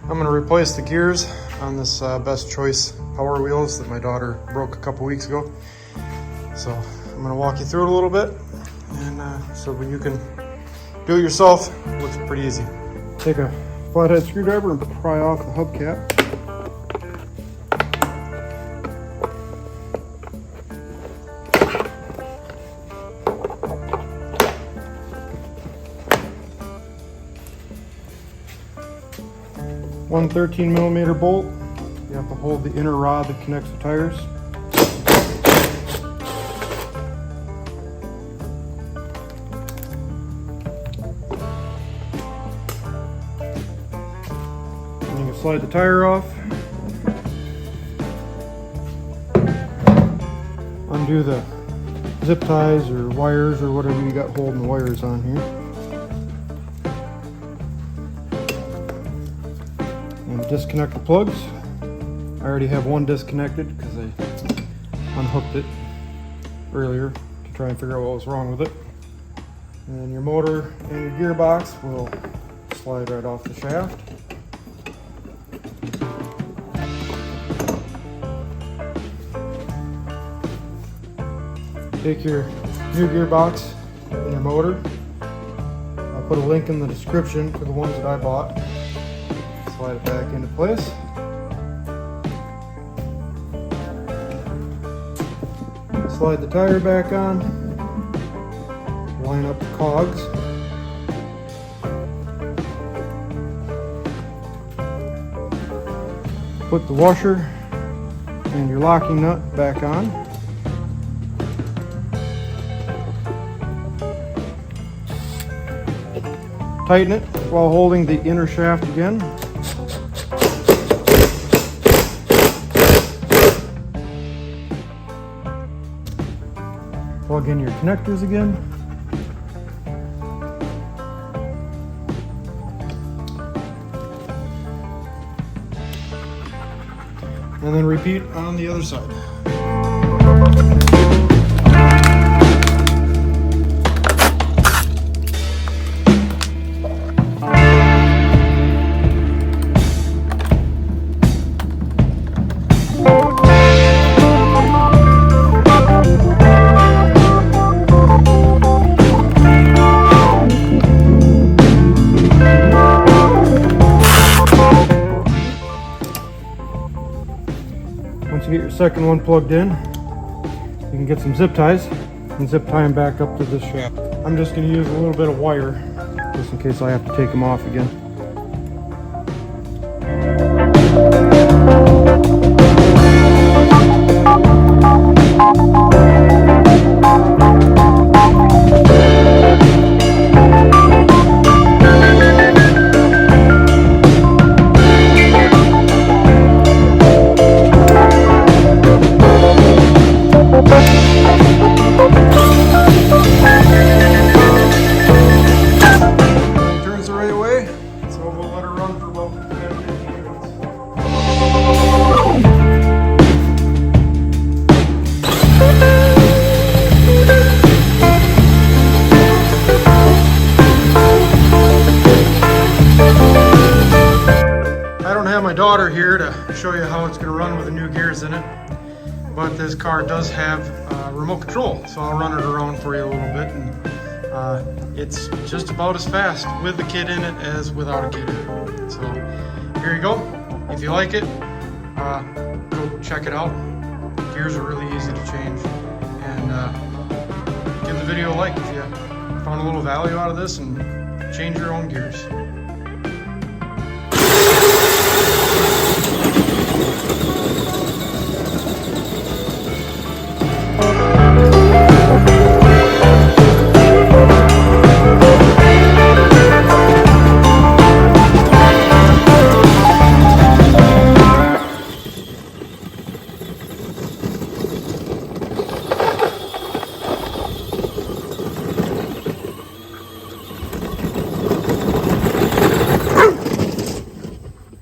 I'm going to replace the gears on this Best Choice Power Wheels that my daughter broke a couple weeks ago. So I'm going to walk you through it a little bit, and so when you can do it yourself, it looks pretty easy. Take a flathead screwdriver and pry off the hubcap. One 13mm bolt. You have to hold the inner rod that connects the tires. And you can slide the tire off. Undo the zip ties or wires or whatever you got holding the wires on here. And disconnect the plugs. I already have one disconnected because I unhooked it earlier to try and figure out what was wrong with it. And then your motor and your gearbox will slide right off the shaft. Take your new gearbox and your motor. I'll put a link in the description for the ones that I bought. Slide it back into place. Slide the tire back on. Line up the cogs. Put the washer and your locking nut back on. Tighten it while holding the inner shaft again. Plug in your connectors again. And then repeat on the other side. Once you get your second one plugged in, you can get some zip ties and zip tie them back up to this shaft. I'm just going to use a little bit of wire just in case I have to take them off again. Daughter here to show you how it's going to run with the new gears in it, but this car does have remote control, so I'll run it around for you a little bit, and it's just about as fast with the kit in it as without a kit in it. So here you go. If you like it, go check it out. Gears are really easy to change, and give the video a like if you found a little value out of this and change your own gears.